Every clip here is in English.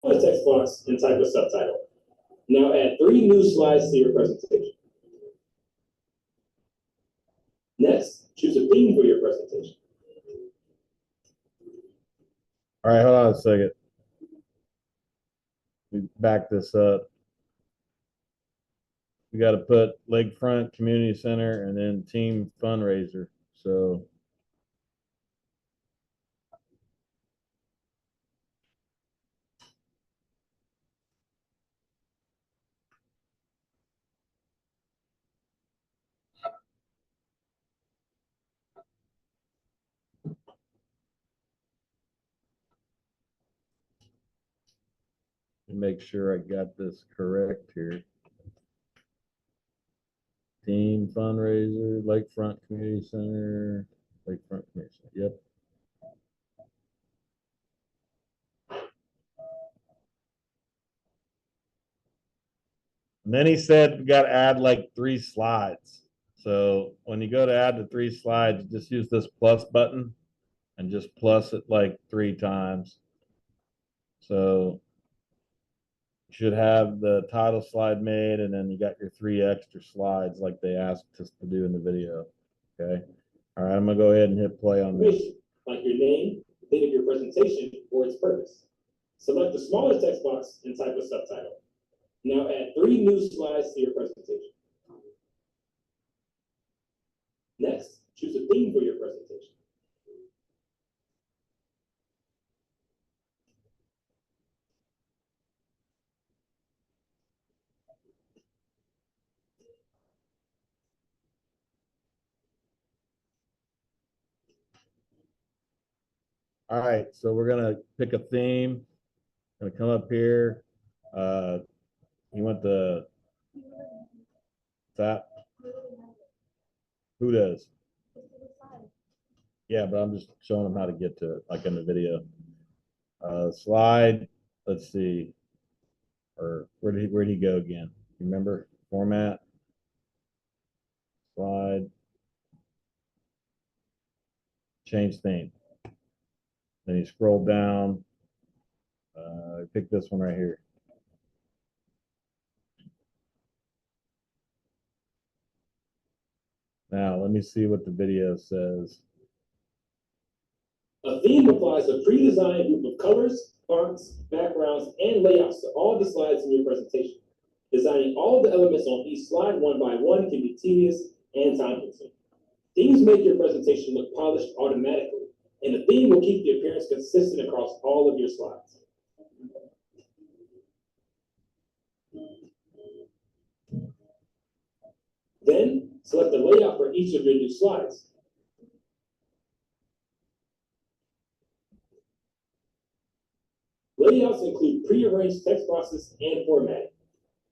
a text box and type a subtitle. Now add 3 new slides to your presentation. Next, choose a theme for your presentation. All right, hold on a second. We back this up. We got to put Lakefront Community Center and then team fundraiser. So make sure I got this correct here. Team fundraiser, Lakefront Community Center, Lakefront Community Center. Yep. And then he said we got to add like 3 slides. So when you go to add the 3 slides, just use this plus button and just plus it like 3 times. So you should have the title slide made, and then you got your 3 extra slides like they asked us to do in the video. Okay. All right, I'm gonna go ahead and hit play on this. Like your name, the date of your presentation, or its purpose. Select the smallest text box and type a subtitle. Now add 3 new slides to your presentation. Next, choose a theme for your presentation. All right, so we're gonna pick a theme. Gonna come up here. You want the that? Who does? Yeah, but I'm just showing them how to get to it, like in the video. Slide. Let's see. Or where did he go again? Remember format. Slide. Change theme. Then you scroll down. Pick this one right here. Now, let me see what the video says. A theme applies a pre-designed group of colors, fonts, backgrounds, and layouts to all the slides in your presentation. Designing all of the elements on each slide one by one can be tedious and time-consuming. Themes make your presentation look polished automatically, and the theme will keep the appearance consistent across all of your slides. Then, select the layout for each of your new slides. Layouts include pre-arranged text boxes and formatting.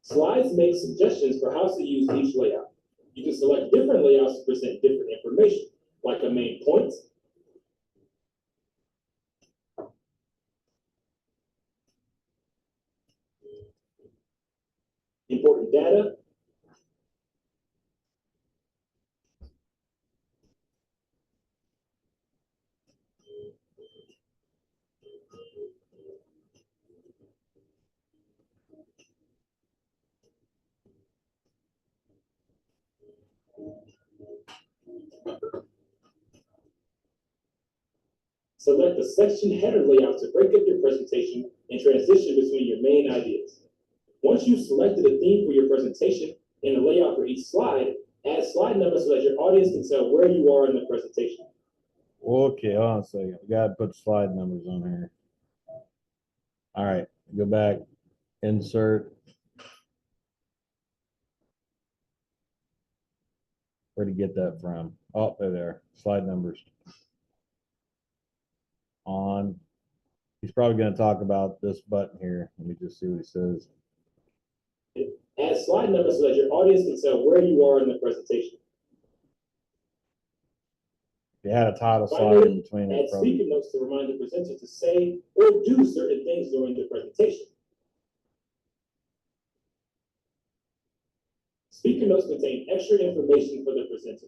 Slides make suggestions for how to use each layout. You can select different layouts to present different information, like a main point, important data, select the section header layout to break up your presentation and transition between your main ideas. Once you've selected a theme for your presentation and a layout for each slide, add slide numbers so that your audience can tell where you are in the presentation. Okay, hold on a second. We gotta put slide numbers on here. All right, go back, insert. Where'd he get that from? Oh, there, slide numbers. On. He's probably going to talk about this button here. Let me just see what he says. Add slide numbers so that your audience can tell where you are in the presentation. If you had a title slide in between. Add speaker notes to remind the presenter to say or do certain things during the presentation. Speaker notes contain extra information for the presenter.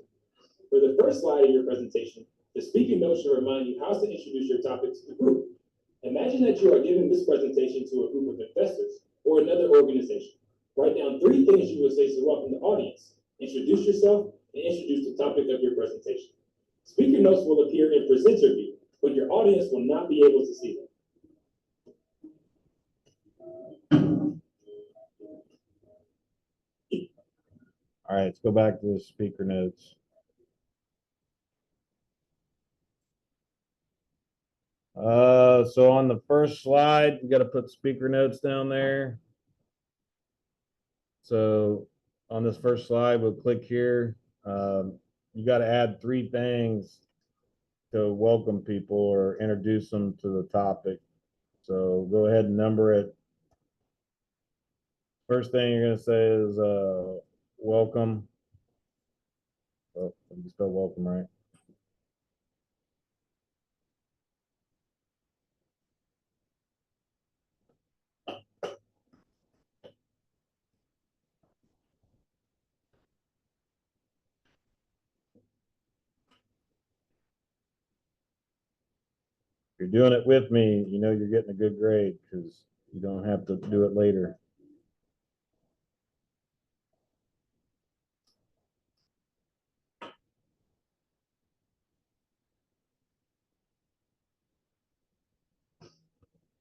For the first slide of your presentation, the speaker notes should remind you how to introduce your topic to the group. Imagine that you are giving this presentation to a group of investors or another organization. Write down 3 things you would say to welcome the audience. Introduce yourself and introduce the topic of your presentation. Speaker notes will appear in presenter view, but your audience will not be able to see them. All right, let's go back to the speaker notes. So on the first slide, you got to put speaker notes down there. So on this first slide, we'll click here. You got to add 3 things to welcome people or introduce them to the topic. So go ahead and number it. First thing you're going to say is welcome. Oh, you spell welcome right. If you're doing it with me, you know you're getting a good grade because you don't have to do it later.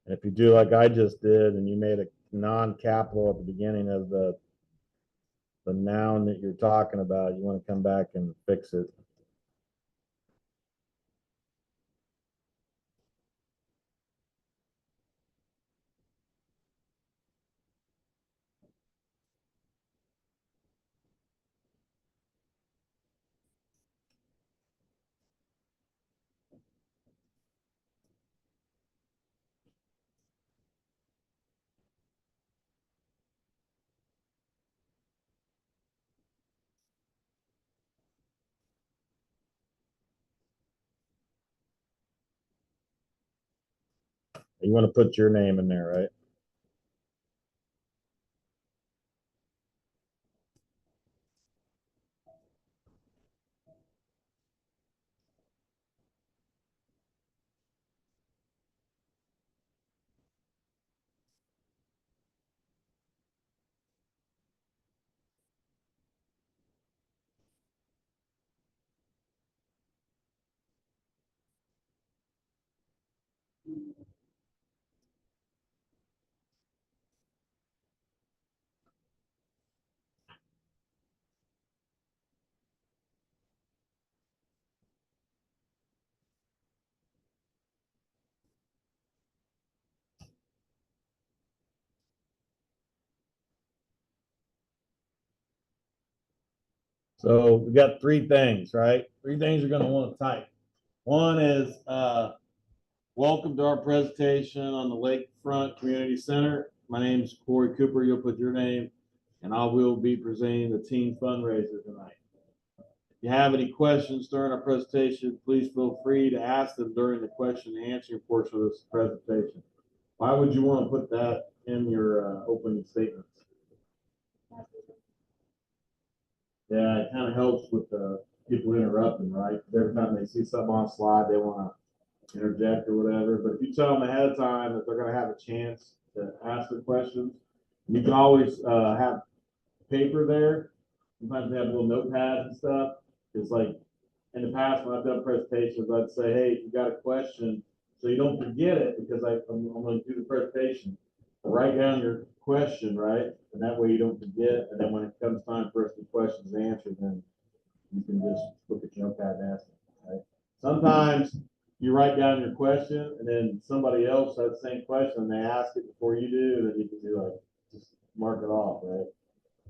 And if you do like I just did and you made a non-capital at the beginning of the noun that you're talking about, you want to come back and fix it. You want to put your name in there, right? So we got 3 things, right? 3 things you're going to want to type. One is welcome to our presentation on the Lakefront Community Center. My name is Corey Cooper. You'll put your name, and I will be presenting the team fundraiser tonight. If you have any questions during our presentation, please feel free to ask them during the question and answering portion of this presentation. Why would you want to put that in your opening statements? Yeah, it kind of helps with the people interrupting, right? Every time they see something on a slide, they want to interject or whatever. But if you tell them ahead of time that they're going to have a chance to ask the questions, you can always have paper there. Sometimes they have little notepads and stuff. It's like in the past when I've done presentations, I'd say, hey, if you got a question, so you don't forget it because I'm going to do the presentation. Write down your question, right? And that way you don't forget. And then when it comes time for us to questions and answers, then you can just look at your notepad and ask them, right? Sometimes you write down your question and then somebody else has the same question and they ask it before you do, and then you can do like, just mark it off, right?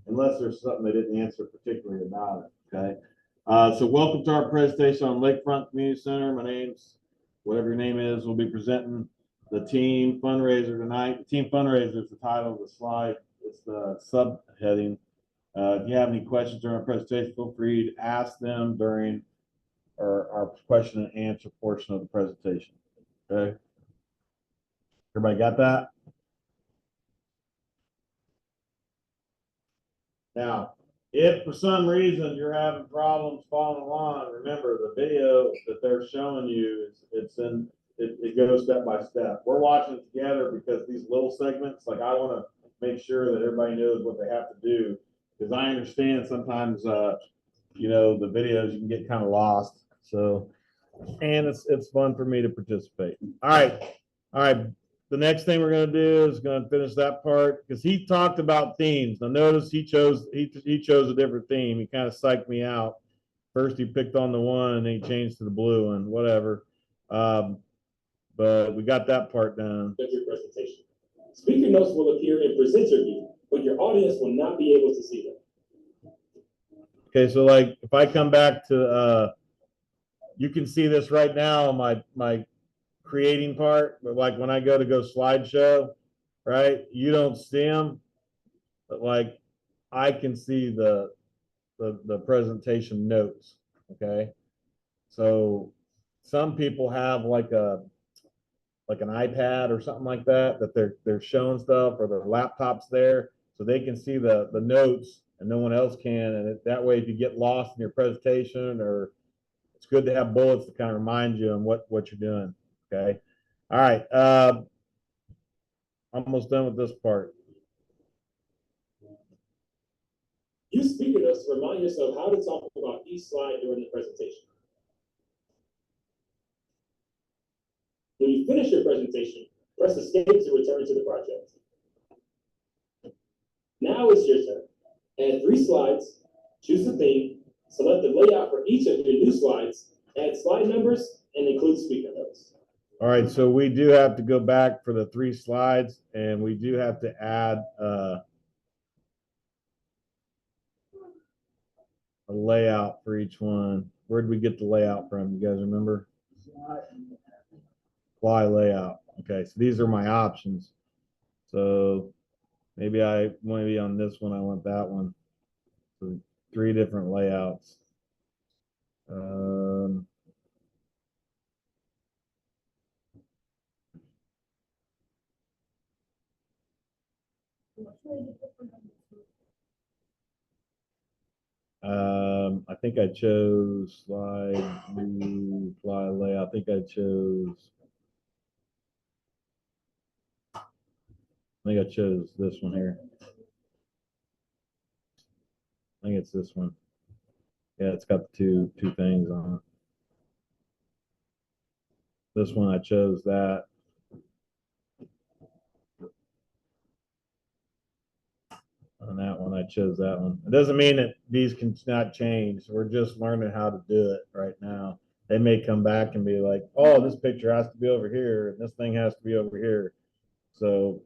Unless there's something they didn't answer particularly about it, okay? So welcome to our presentation on Lakefront Community Center. My name's, whatever your name is, we'll be presenting the team fundraiser tonight. The team fundraiser is the title of the slide. It's the subheading. If you have any questions during our presentation, feel free to ask them during our question and answer portion of the presentation. Okay. Everybody got that? Now, if for some reason you're having problems following along, remember the video that they're showing you is it goes step by step. We're watching it together because these little segments, like I want to make sure that everybody knows what they have to do. Because I understand sometimes, you know, the videos you can get kind of lost. So, and it's fun for me to participate. All right. The next thing we're going to do is going to finish that part because he talked about themes. Now notice he chose a different theme. He kind of psyched me out. First he picked on the one and then he changed to the blue one, whatever. But we got that part done. Your presentation. Speaker notes will appear in presenter view, but your audience will not be able to see them. Okay, so like if I come back to you can see this right now, my creating part, but like when I go slideshow, right? You don't see them, but like I can see the presentation notes. Okay. So some people have like an iPad or something like that they're showing stuff, or their laptops there, so they can see the notes and no one else can. And that way, if you get lost in your presentation, or it's good to have bullets to kind of remind you on what you're doing. Okay. All right. Almost done with this part. Use speaker notes to remind yourself how to talk about each slide during the presentation. When you finish your presentation, press escape to return to the project. Now it's your turn. Add 3 slides, choose the theme, select the layout for each of your new slides, add slide numbers, and include speaker notes. All right, so we do have to go back for the 3 slides, and we do have to add a layout for each one. Where did we get the layout from? You guys remember? Fly layout. Okay, so these are my options. So maybe on this one, I want that one. So 3 different layouts. I think I chose slide new fly layout. I think I chose this one here. I think it's this one. Yeah, it's got the two things on it. This one I chose that. On that one, I chose that one. It doesn't mean that these can not change. We're just learning how to do it right now. They may come back and be like, oh, this picture has to be over here, and this thing has to be over here. So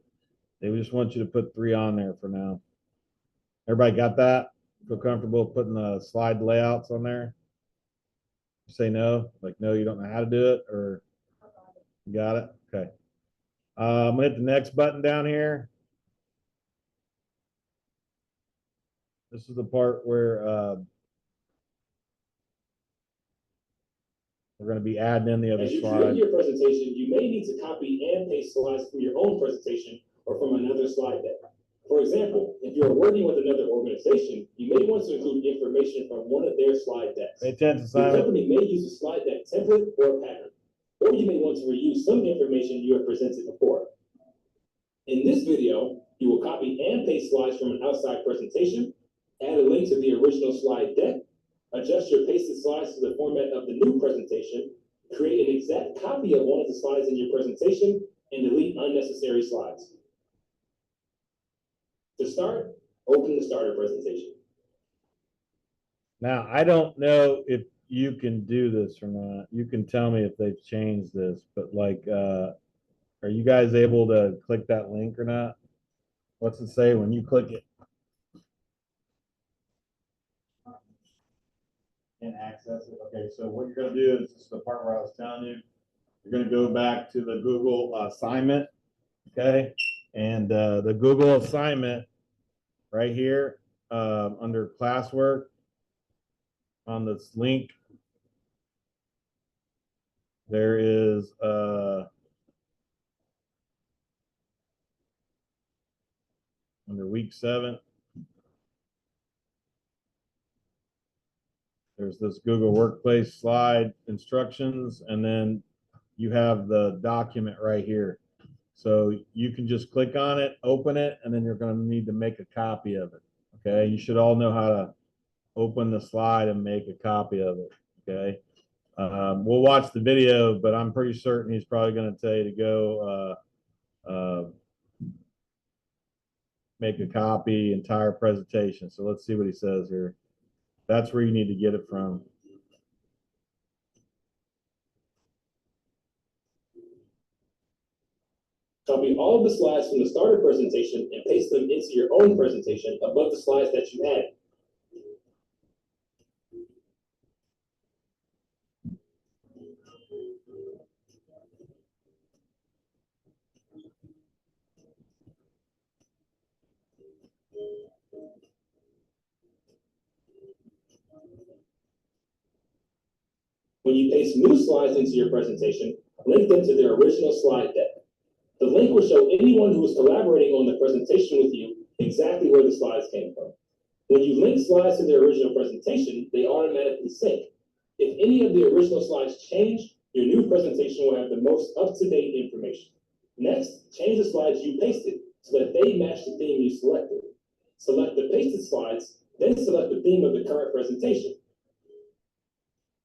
they just want you to put 3 on there for now. Everybody got that? Feel comfortable putting the slide layouts on there? Say no, like no, you don't know how to do it, or you got it? Okay. I'm gonna hit the next button down here. This is the part where we're going to be adding in the other slides. As you slide. create your presentation, you may need to copy and paste slides from your own presentation or from another slide deck. For example, if you're working with another organization, you may want to include information from one of their slide decks. Pay attention, Simon. Your company may use a slide deck template or pattern, or you may want to reuse some information you have presented before. In this video, you will copy and paste slides from an outside presentation, add a link to the original slide deck, adjust your pasted slides to the format of the new presentation, create an exact copy of one of the slides in your presentation, and delete unnecessary slides. To start, open the starter presentation. Now, I don't know if you can do this or not. You can tell me if they've changed this, but like, are you guys able to click that link or not? What's it say when you click it? Can't access it. Okay, so what you're going to do is this is the part where I was telling you. You're going to go back to the Google assignment, okay? And the Google assignment right here under classwork on this link, there is under week 7. There's this Google Workspace slide instructions, and then you have the document right here. So you can just click on it, open it, and then you're going to need to make a copy of it. Okay, you should all know how to open the slide and make a copy of it. Okay, we'll watch the video, but I'm pretty certain he's probably going to tell you to go make a copy, entire presentation. So let's see what he says here. That's where you need to get it from. Copy all of the slides from the starter presentation and paste them into your own presentation above the slides that you added. When you paste new slides into your presentation, link them to their original slide deck. The link will show anyone who is collaborating on the presentation with you exactly where the slides came from. When you link slides to their original presentation, they automatically sync. If any of the original slides change, your new presentation will have the most up-to-date information. Next, change the slides you pasted so that they match the theme you selected. Select the pasted slides, then select the theme of the current presentation.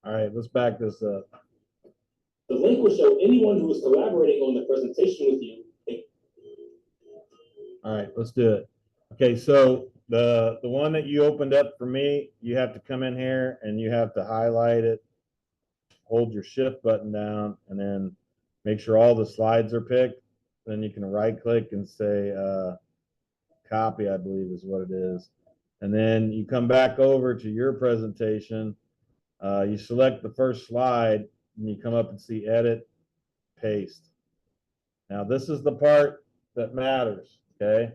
All right, let's back this up. The link will show anyone who is collaborating on the presentation with you. All right, let's do it. Okay, so the one that you opened up for me, you have to come in here and you have to highlight it, hold your shift button down, and then make sure all the slides are picked. Then you can right click and say copy, I believe is what it is. And then you come back over to your presentation. You select the first slide and you come up and see edit, paste. Now this is the part that matters, okay?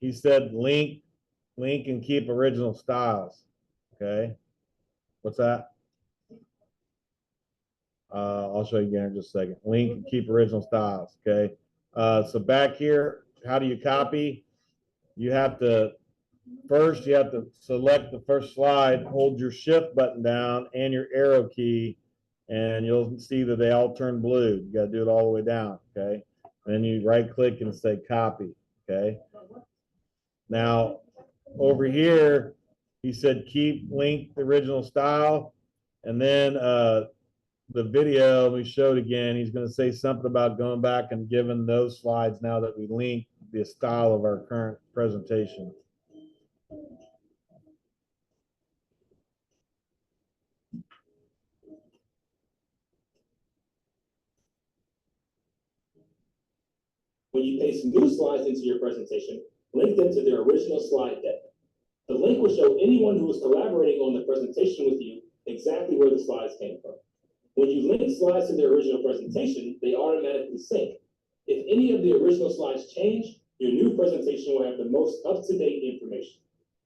He said link and keep original styles, okay? What's that? I'll show you again in just a second. Link and keep original styles, okay? So back here, how do you copy? You have to select the first slide, hold your shift button down and your arrow key, and you'll see that they all turn blue. You got to do it all the way down, okay? And then you right click and say copy, okay? Now, over here, he said keep link the original style, and then the video we showed again, he's going to say something about going back and giving those slides now that we link the style of our current presentation. When you paste new slides into your presentation, link them to their original slide deck. The link will show anyone who is collaborating on the presentation with you exactly where the slides came from. When you link slides to their original presentation, they automatically sync. If any of the original slides change, your new presentation will have the most up-to-date information.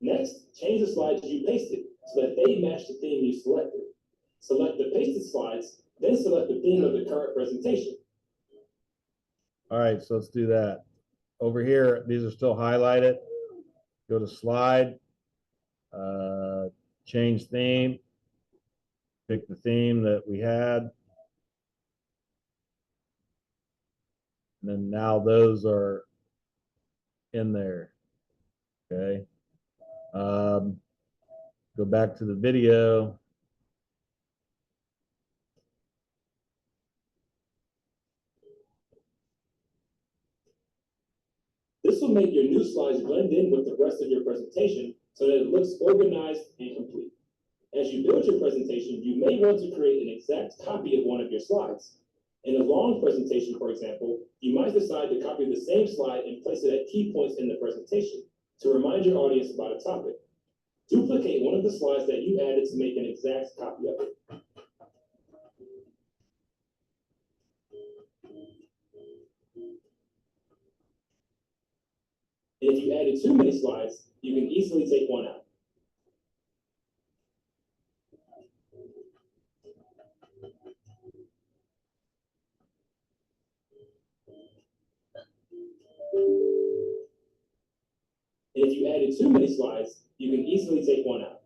Next, change the slides you pasted so that they match the theme you selected. Select the pasted slides, then select the theme of the current presentation. All right, so let's do that. Over here, these are still highlighted. Go to slide, change theme, pick the theme that we had. And then now those are in there, okay? Go back to the video. This will make your new slides blend in with the rest of your presentation so that it looks organized and complete. As you build your presentation, you may want to create an exact copy of one of your slides. In a long presentation, for example, you might decide to copy the same slide and place it at key points in the presentation to remind your audience about a topic. Duplicate one of the slides that you added to make an exact copy of it. And if you added too many slides, you can easily take one out. And if you added too many slides, you can easily take one out.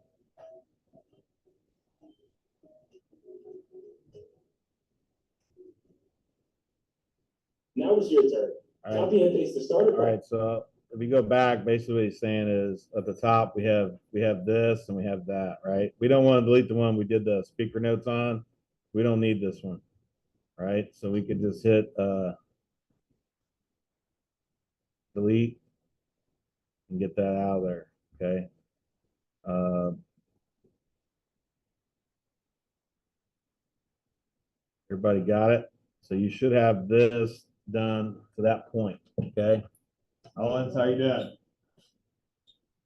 now it's your turn. All right. Copy and paste the starter. All right, so if we go back, basically what he's saying is at the top we have this and we have that, right? We don't want to delete the one we did the speaker notes on. We don't need this one, right? So we could just hit delete and get that out of there. Okay. Everybody got it? So you should have this done to that point. Okay. Owens, how you doing?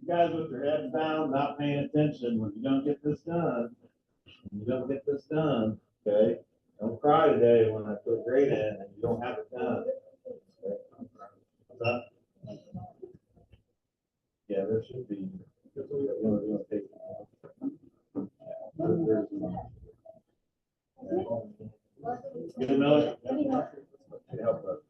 You guys with your heads down, not paying attention, when you don't get this done, okay? Don't cry today when I put a grade in and you don't have it done. Okay? What's up? Yeah, there should be. Get another. Help us.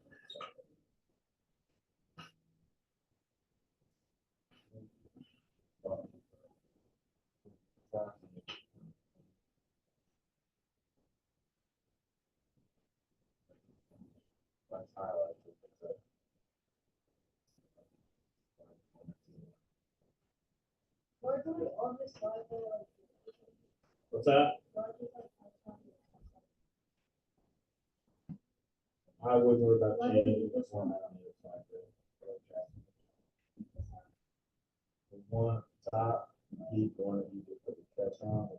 What's that? I wouldn't worry about changing the format on the other side. One top, keep one of you to put the catch on.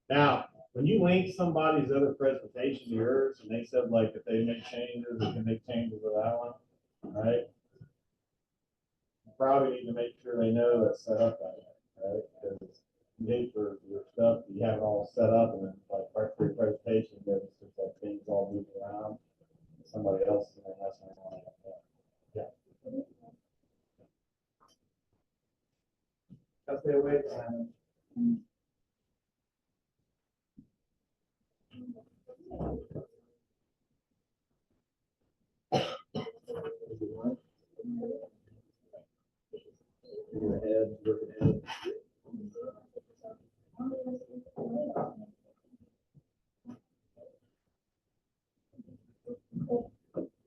Now, when you link somebody's other presentation to yours, and they said like if they make changes, they can make changes to that one, right? You probably need to make sure they know that's set up that way, right? Because you hate for your stuff, you have it all set up, and then like right for your presentation, there's just like things all moving around. Somebody else is going to mess around. Yeah. Gotta stay away from your head, looking ahead.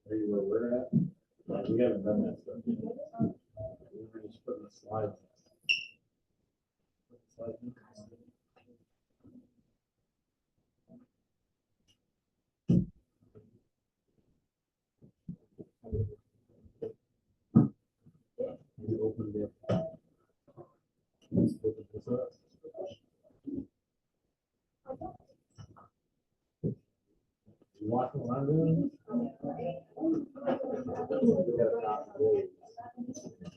Are you where we're at? We haven't done that stuff yet. We're just putting the slides. You open it up. Let's open this up. You watching what I'm doing? We got a copy.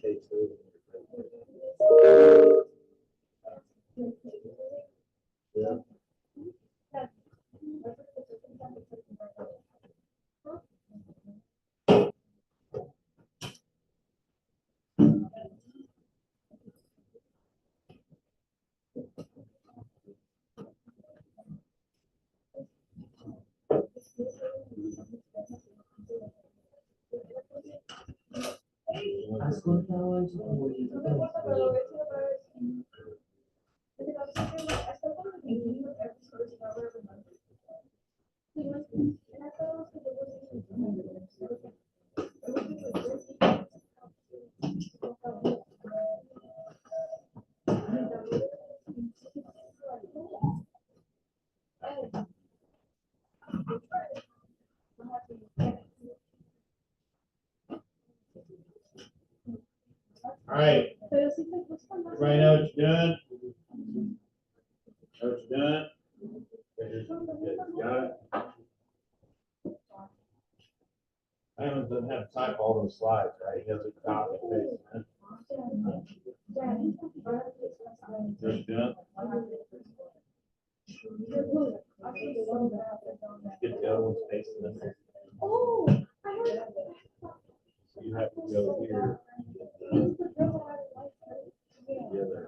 Take two. Yeah. All right. Everybody know what you're doing? Know what you're doing? Got it? Simon doesn't have to type all those slides, right? He doesn't copy and paste. Just doing. Get the other ones pasted in there. So you have to go here. The other.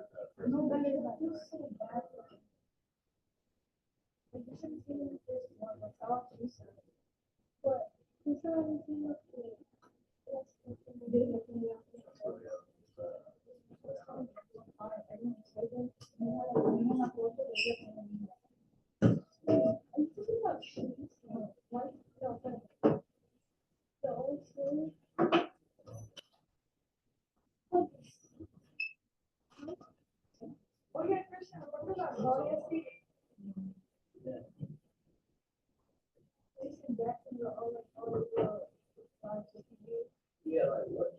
Yeah, like what?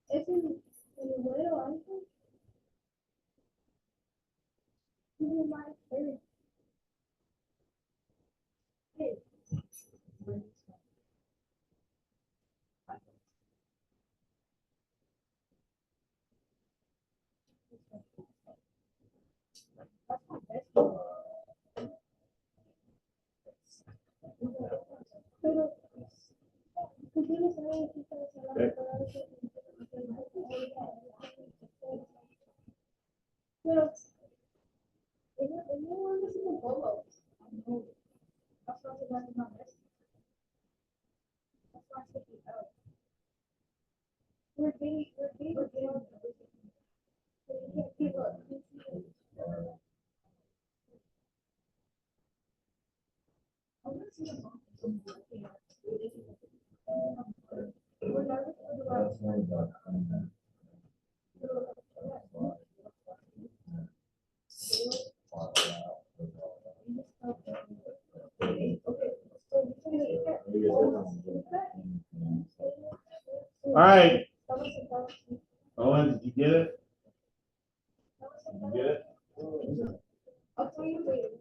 Es el modelo alto. Pero, pues yo no sabía que estabas hablando pero ella anda haciendo todo. That's why she doesn't know this. That's why she keeps out. We're getting everything. So you can't keep up. I'm not seeing All right, Owen, did you get it? Did you get it? I'll tell you later.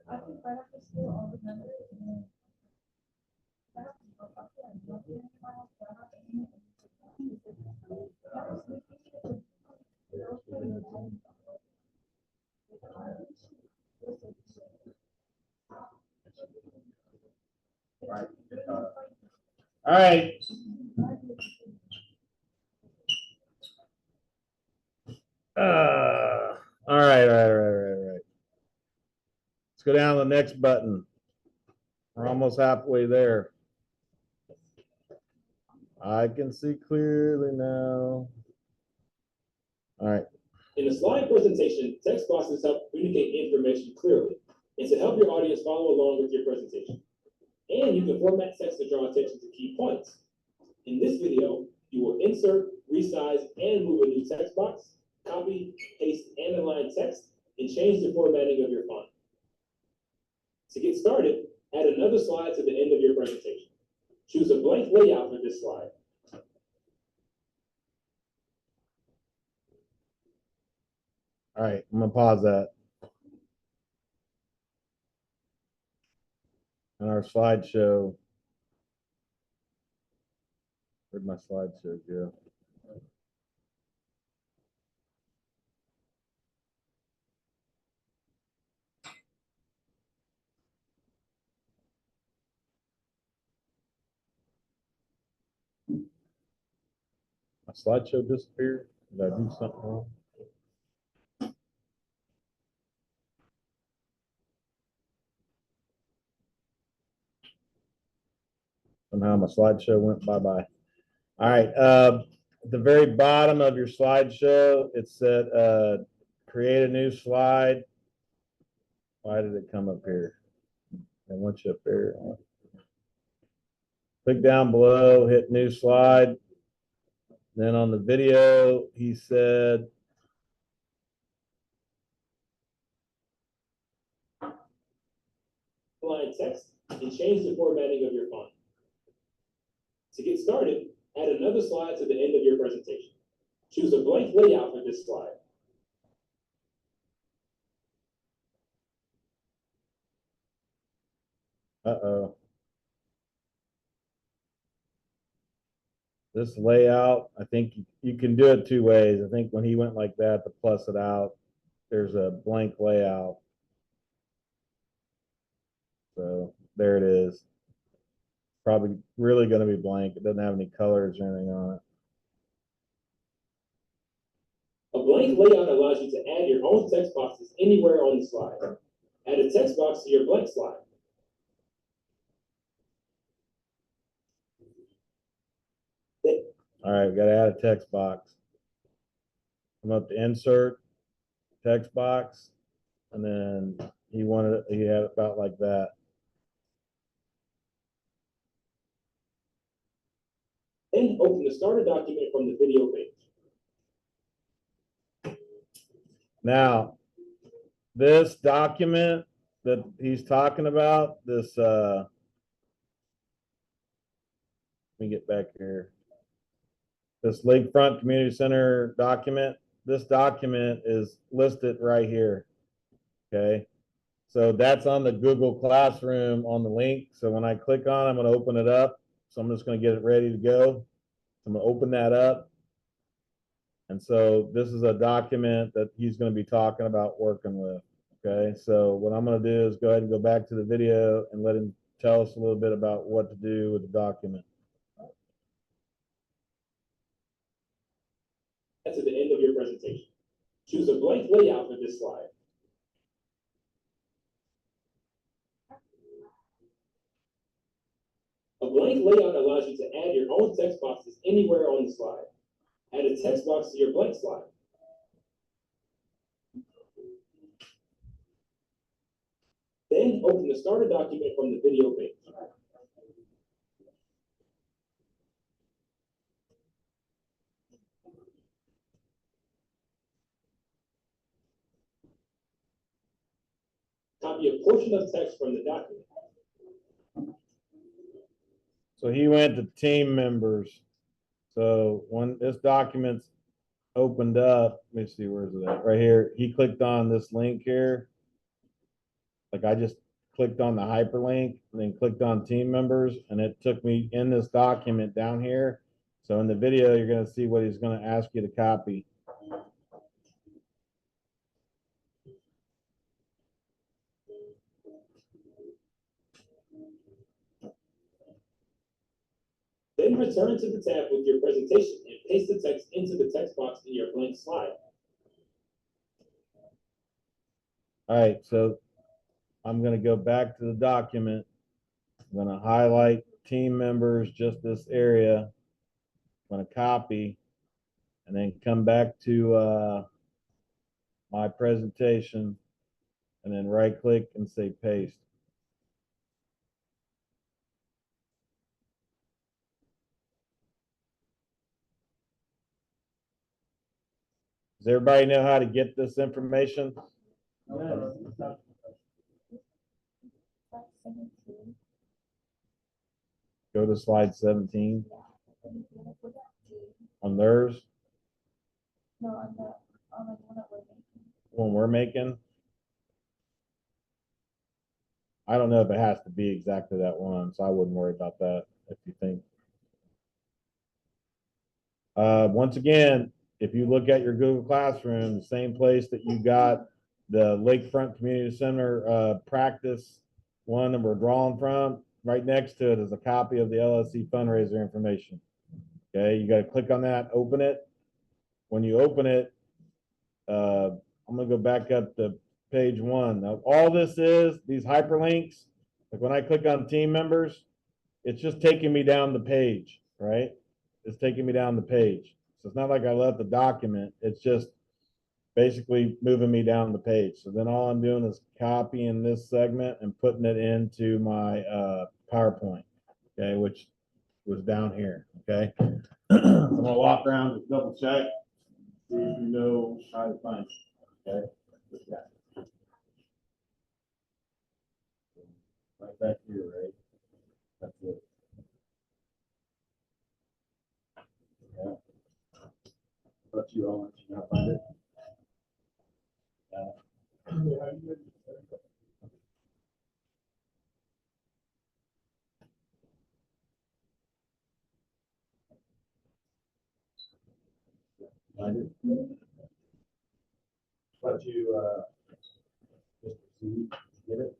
I think right after school, all the members. All right. All right. Let's go down to the next button. We're almost halfway there. I can see clearly now. All right. In the slide presentation, text boxes help communicate information clearly and to help your audience follow along with your presentation. And you can format text to draw attention to key points. In this video, you will insert, resize, and move a new text box, copy, paste, and align text, and change the formatting of your font. To get started, add another slide to the end of your presentation. Choose a blank layout for this slide. All right, I'm gonna pause that. And our slideshow. Where'd my slideshow go? My slideshow disappeared. Did I do something wrong? Somehow my slideshow went bye-bye. All right, at the very bottom of your slideshow, it said create a new slide. Why did it come up here? And once you up there, click down below, hit new slide. Then on the video, he said, Align text and change the formatting of your font. To get started, add another slide to the end of your presentation. Choose a blank layout for this slide. uh-oh. this layout, I think you can do it two ways. I think when he went like that to plus it out, there's a blank layout. So there it is. Probably really going to be blank. It doesn't have any colors or anything on it. A blank layout allows you to add your own text boxes anywhere on the slide. Add a text box to your blank slide. All right, we got to add a text box. Come up to insert, text box, and then he had it about like that. Then open the starter document from the video page. Now, this document that he's talking about, this, let me get back here. This Lakefront Community Center document, this document is listed right here, okay? So that's on the Google Classroom on the link. So when I click on it, I'm gonna open it up. So I'm just gonna get it ready to go. I'm gonna open that up. And so this is a document that he's gonna be talking about working with, okay? So what I'm gonna do is go ahead and go back to the video and let him tell us a little bit about what to do with the document. That's at the end of your presentation. Choose a blank layout for this slide. A blank layout allows you to add your own text boxes anywhere on the slide. Add a text box to your blank slide. Then open the starter document from the video page. Copy a portion of text from the document. So he went to team members. So when this document's opened up, let me see, where's it at? Right here. He clicked on this link here. Like I just clicked on the hyperlink and then clicked on team members, and it took me in this document down here. So in the video, you're going to see what he's going to ask you to copy. Then return to the tab with your presentation and paste the text into the text box in your blank slide. All right, so I'm going to go back to the document. I'm going to highlight team members, just this area. I'm going to copy and then come back to my presentation and then right click and say paste. Does everybody know how to get this information? Go to slide 17 on theirs. No, on the one that we're making. One we're making. I don't know if it has to be exactly that one, so I wouldn't worry about that if you think. Once again, if you look at your Google Classroom, the same place that you got the Lakefront Community Center practice one that we're drawing from, right next to it is a copy of the LSC fundraiser information. Okay, you got to click on that, open it. When you open it, I'm going to go back up to page 1. Now, all this is, these hyperlinks, like when I click on team members, it's just taking me down the page, right? It's taking me down the page. So it's not like I left the document. It's just basically moving me down the page. So then all I'm doing is copying this segment and putting it into my PowerPoint, okay, which was down here, okay? I'm going to walk around to double check, see if you know how to find it, okay? Right back here, right? That's it. Yeah. But you all, you know, find it. let you, just proceed, get it.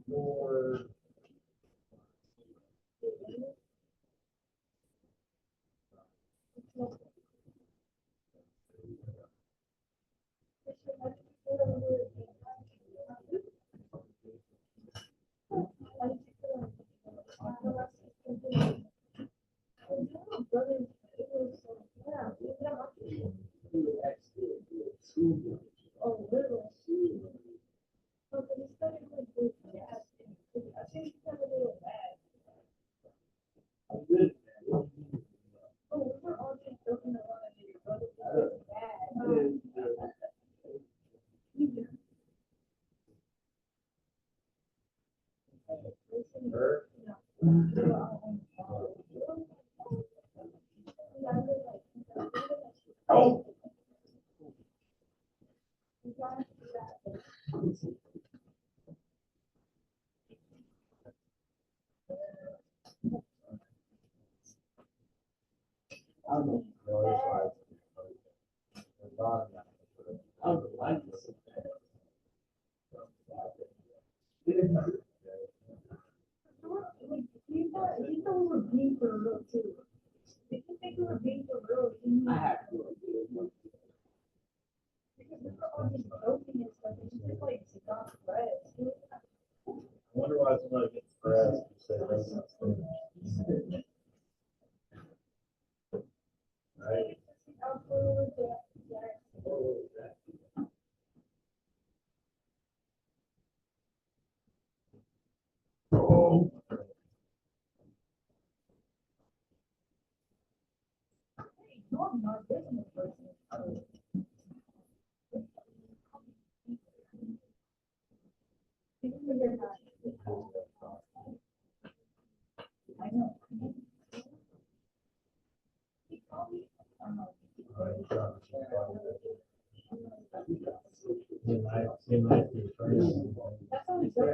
More. Oh, literally. Oh, but it's not even good. Yeah, I think it's kind of a little bad. Oh, we were all just joking around and your brother was bad. Oh. I don't know. No, it's like. I don't like this. You thought we were being for real too. If you think we were being for real, I have to. because we were all just joking and stuff, and just like got bread. I wonder why somebody gets pressed. Right? Oh. No, I'm not a business person. I know. That's how we go.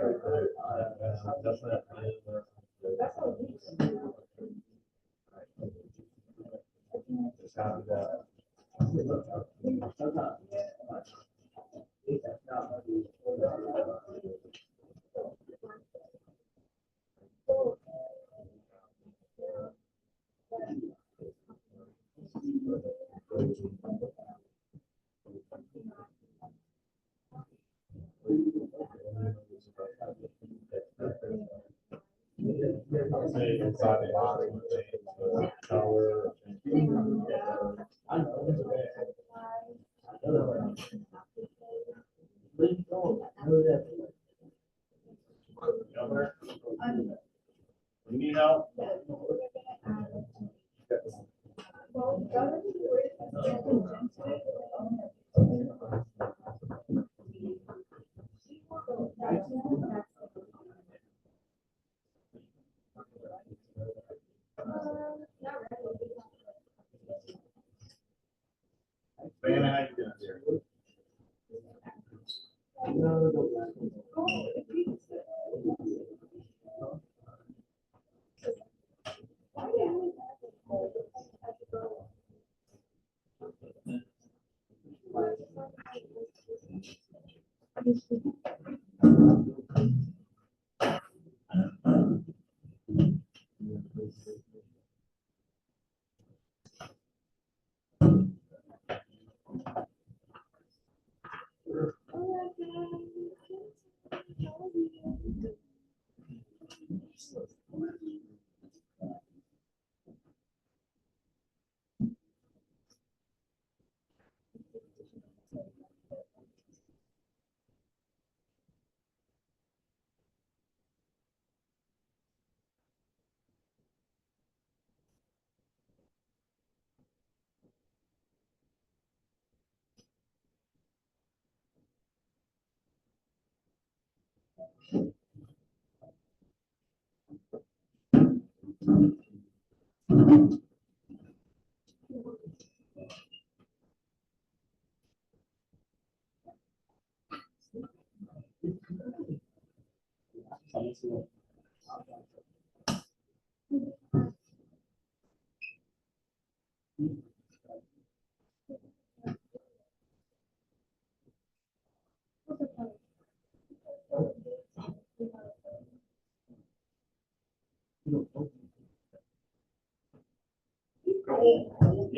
That's how we do. Just have that. Say inside the box, change the color. I know. You need help? Man, how you doing there?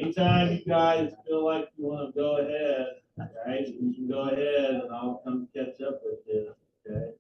Anytime you guys feel like you want to go ahead, right, you can go ahead and I'll come catch up with you, okay?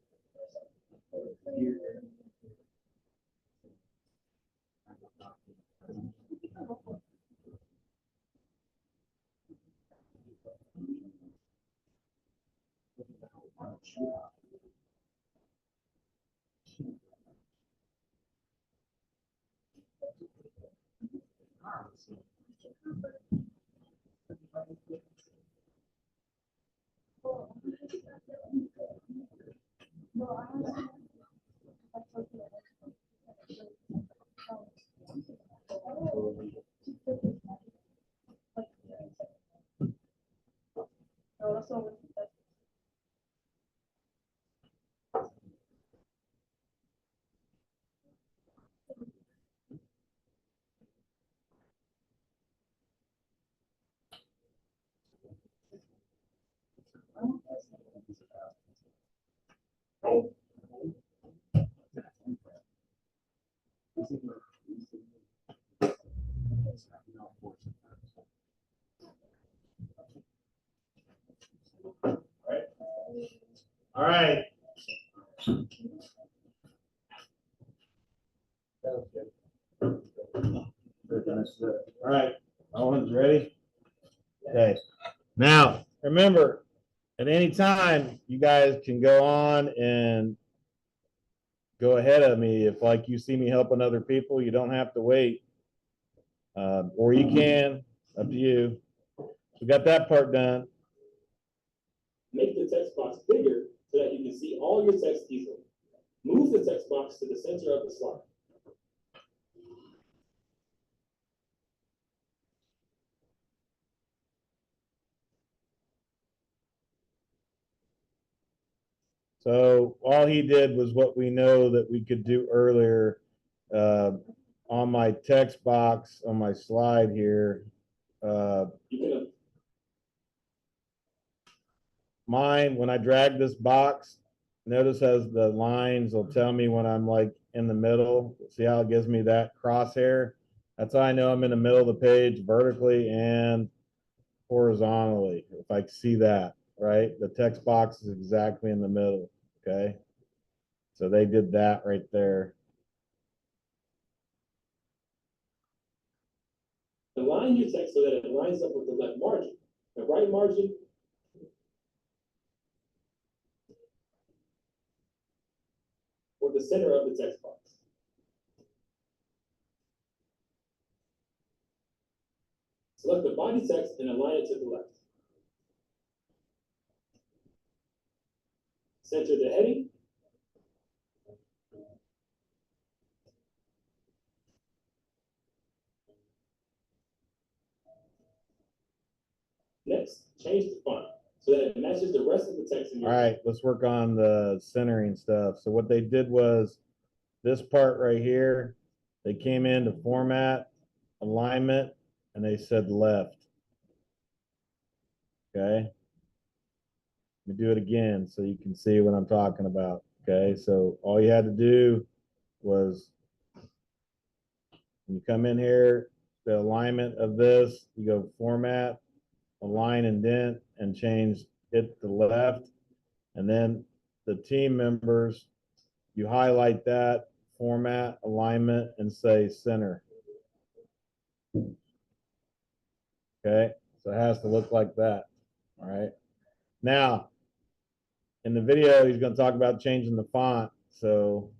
All right. All right, all one's ready? Okay, now, remember, at any time, you guys can go on and go ahead of me. If like you see me helping other people, you don't have to wait. Or you can, up to you. We got that part done. Make the text box bigger so that you can see all your text easily. Move the text box to the center of the slide. So all he did was what we know that we could do earlier. On my text box on my slide here, You can mine, when I drag this box, notice as the lines will tell me when I'm like in the middle. See how it gives me that crosshair? That's how I know I'm in the middle of the page vertically and horizontally. If I see that, right? The text box is exactly in the middle, okay? So they did that right there. align your text so that it lines up with the left margin. The right margin or the center of the text box. Select the body text and align it to the left. Center the heading. Next, change the font so that it matches the rest of the text in your. All right, let's work on the centering stuff. So what they did was this part right here, they came into format, alignment, and they said left. Okay. Let me do it again so you can see what I'm talking about. Okay, so all you had to do was when you come in here, the alignment of this, you go format, align indent, and change it to left. And then the team members, you highlight that, format, alignment, and say center. Okay, so it has to look like that. All right. Now, in the video, he's going to talk about changing the font. So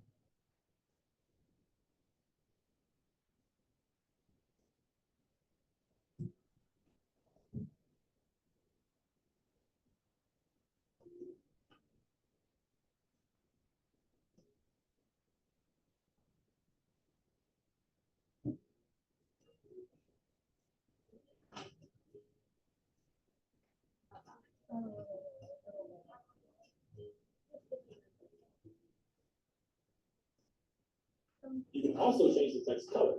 You can also change the text color.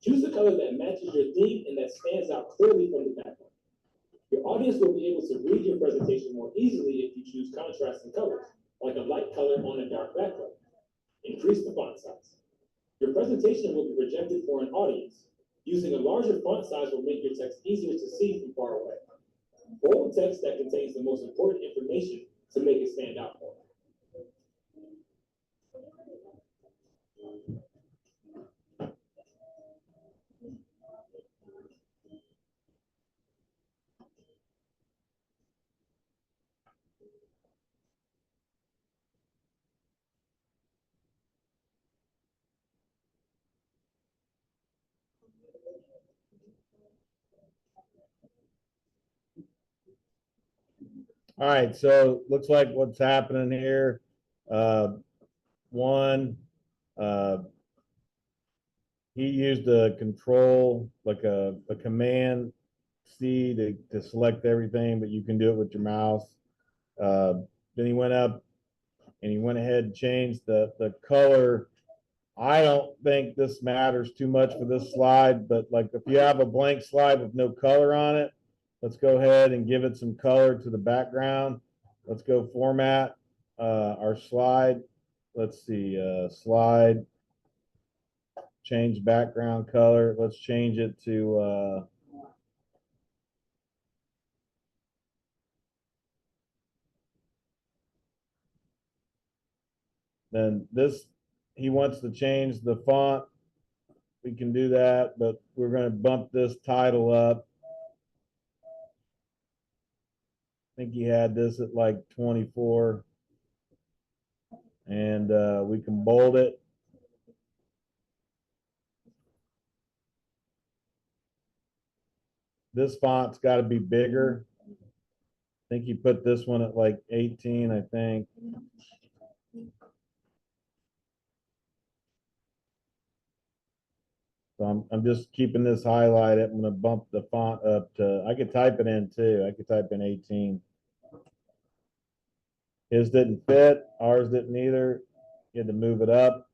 Choose the color that matches your theme and that stands out clearly from the background. Your audience will be able to read your presentation more easily if you choose contrasting colors, like a light color on a dark background. Increase the font size. Your presentation will be projected for an audience. Using a larger font size will make your text easier to see from far away. Bold text that contains the most important information to make it stand out more. All right, so looks like what's happening here. One, he used a control, like a command C to select everything, but you can do it with your mouse. Then he went up and he went ahead and changed the color. I don't think this matters too much for this slide, but like if you have a blank slide with no color on it, let's go ahead and give it some color to the background. Let's go format our slide. Let's see, slide, change background color. Let's change it to then this, he wants to change the font. We can do that, but we're going to bump this title up. I think he had this at like 24. And we can bold it. This font's got to be bigger. I think he put this one at like 18, I think. So I'm just keeping this highlighted. I'm going to bump the font up to, I could type it in too. I could type in 18. His didn't fit. Ours didn't either. You had to move it up.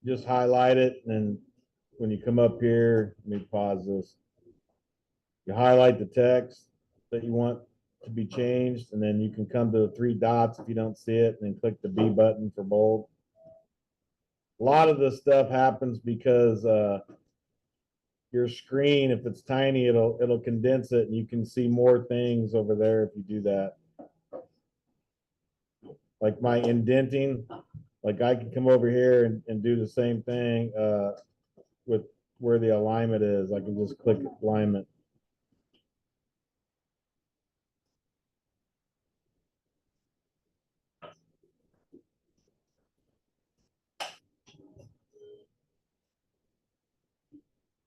Just highlight it, and when you come up here, let me pause this. You highlight the text that you want to be changed, and then you can come to the three dots if you don't see it, and then click the B button for bold. A lot of this stuff happens because your screen, if it's tiny, it'll condense it, and you can see more things over there if you do that. Like my indenting, like I can come over here and do the same thing with where the alignment is. I can just click alignment.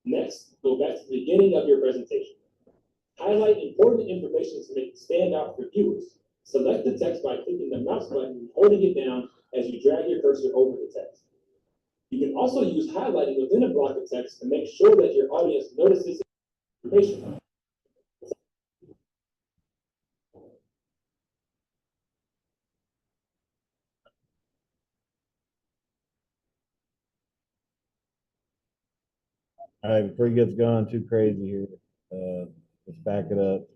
Next, go back to the beginning of your presentation. Highlight important information to make it stand out for viewers. Select the text by clicking the mouse button and holding it down as you drag your cursor over the text. You can also use highlighting within a block of text to make sure that your audience notices information. All right, before he gets going too crazy here, let's back it up.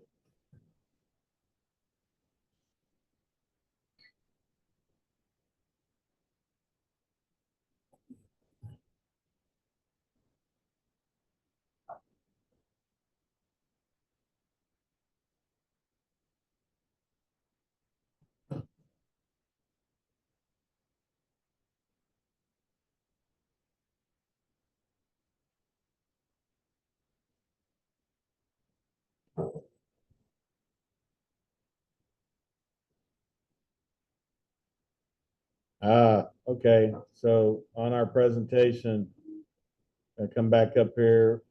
Okay, so on our presentation, I come back up here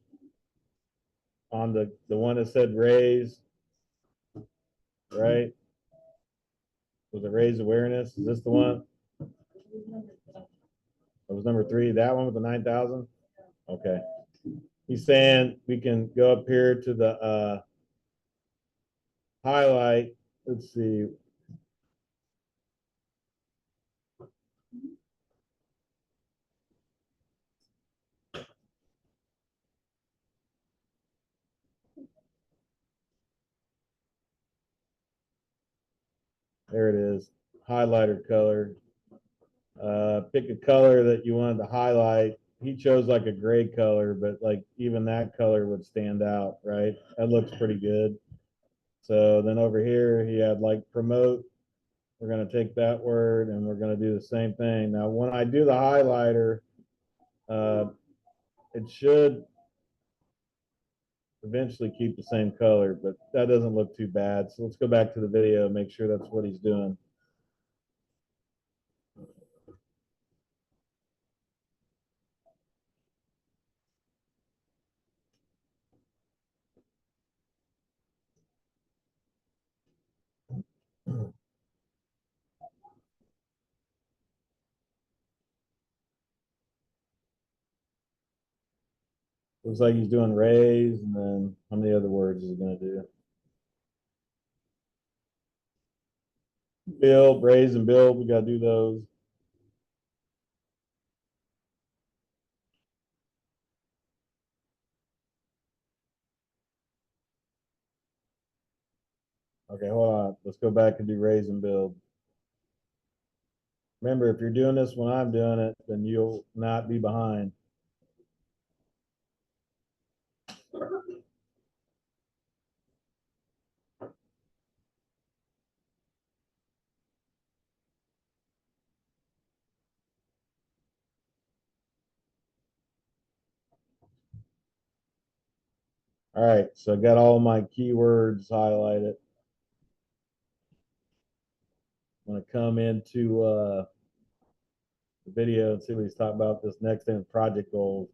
on the one that said raise, right? Was it raise awareness? Is this the one? That was number 3, that one with the 9,000? Okay. He's saying we can go up here to the highlight. Let's see. There it is. Highlighter color. Pick a color that you wanted to highlight. He chose like a gray color, but like even that color would stand out, right? That looks pretty good. So then over here, he had like promote. We're going to take that word and we're going to do the same thing. Now, when I do the highlighter, it should eventually keep the same color, but that doesn't look too bad. So let's go back to the video and make sure that's what he's doing. Looks like he's doing raise, and then how many other words is he going to do? Build, raise, and build. We got to do those. Okay, hold on. Let's go back and do raise and build. Remember, if you're doing this when I'm doing it, then you'll not be behind. All right, so I got all my keywords highlighted. I'm going to come into the video and see what he's talking about. This next thing, project goals.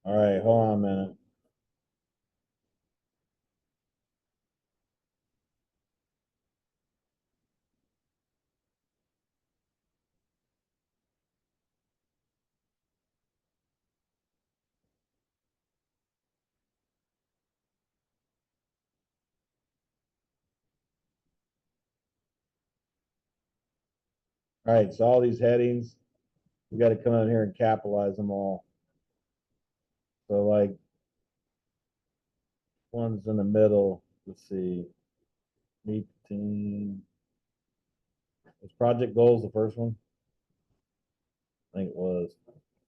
All right, hold on a minute. All right, so all these headings, we got to come in here and capitalize them all. So like one's in the middle. Let's see. Meet the team. Was project goals the first one? I think it was.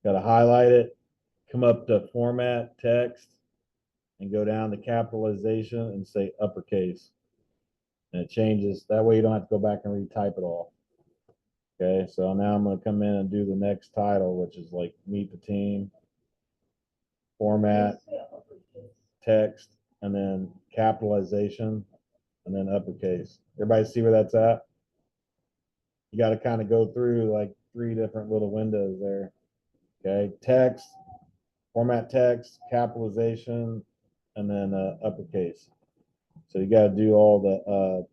Got to highlight it, come up to format text, and go down to capitalization and say uppercase. And it changes. That way you don't have to go back and retype it all. Okay, so now I'm going to come in and do the next title, which is like meet the team, format, text, and then capitalization, and then uppercase. Everybody see where that's at? You got to kind of go through like 3 different little windows there. Okay, text, format text, capitalization, and then uppercase. So you got to do all the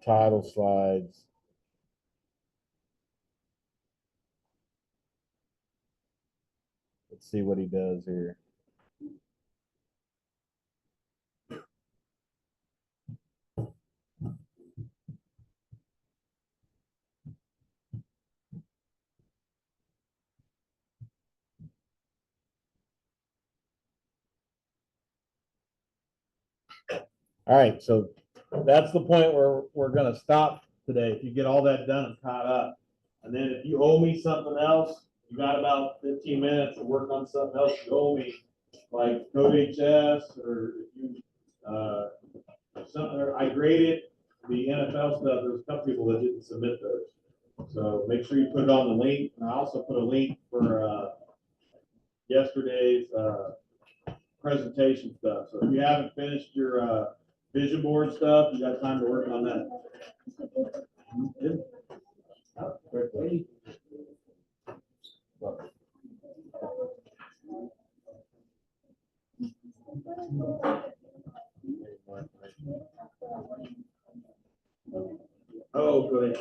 title slides. Let's see what he does here. All right, so that's the point where we're going to stop today. If you get all that done and caught up, and then if you owe me something else, you got about 15 minutes to work on something else you owe me, like Code HS, or if you something, or I graded the NFL stuff. There's a couple people that didn't submit those. So make sure you put it on the link, and I also put a link for, yesterday's, presentation stuff. So if you haven't finished your, vision board stuff, you got time to work on that. Oh, go ahead.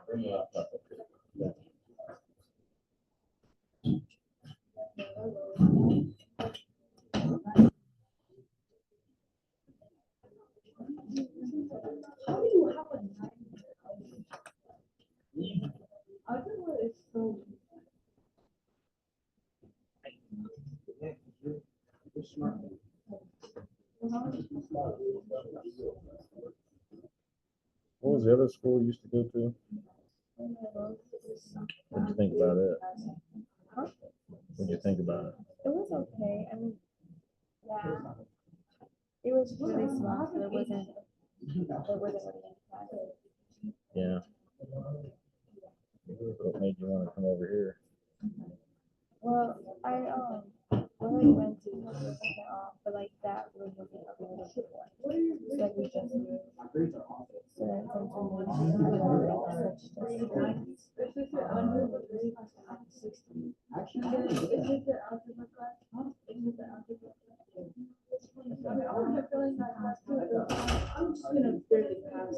Bring it up. How do you have a nightmare? I don't know, it's so. What was the other school you used to go to? What did you think about it? What did you think about it? It was okay. I mean, yeah, it was really small, so it wasn't really impactful. Yeah. What made you want to come over here? Well, when I went to something off, but like that room wasn't available. So like we just moved. So then since we I'm just gonna barely pass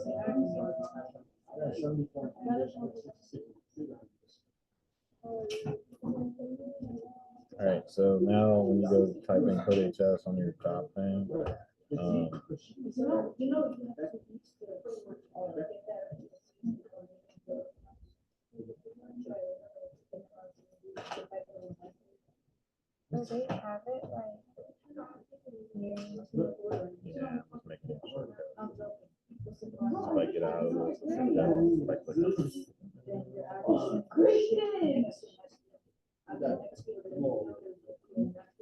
All right, so now when you go type in code HS on your top thing, so they have it like near. yeah, just make it sure. If I get out of this, if I click on this.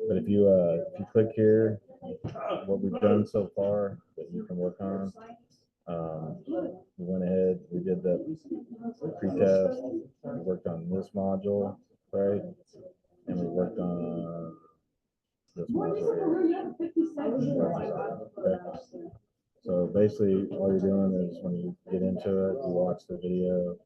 But if you click here, what we've done so far that you can work on, we went ahead, we did the pre-test, we worked on this module, right? And we worked on this module here. Okay. So basically, all you're doing is when you get into it, you watch the video,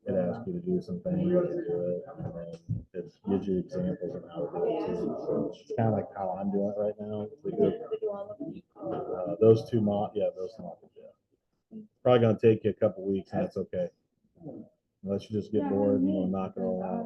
it asks you to do some things, you do it, and then it gives you examples of how to do it too. So it's kind of like how I'm doing it right now. We do those two modules, yeah. Probably gonna take you a couple weeks, and that's okay. Unless you just get bored and you'll knock it all out.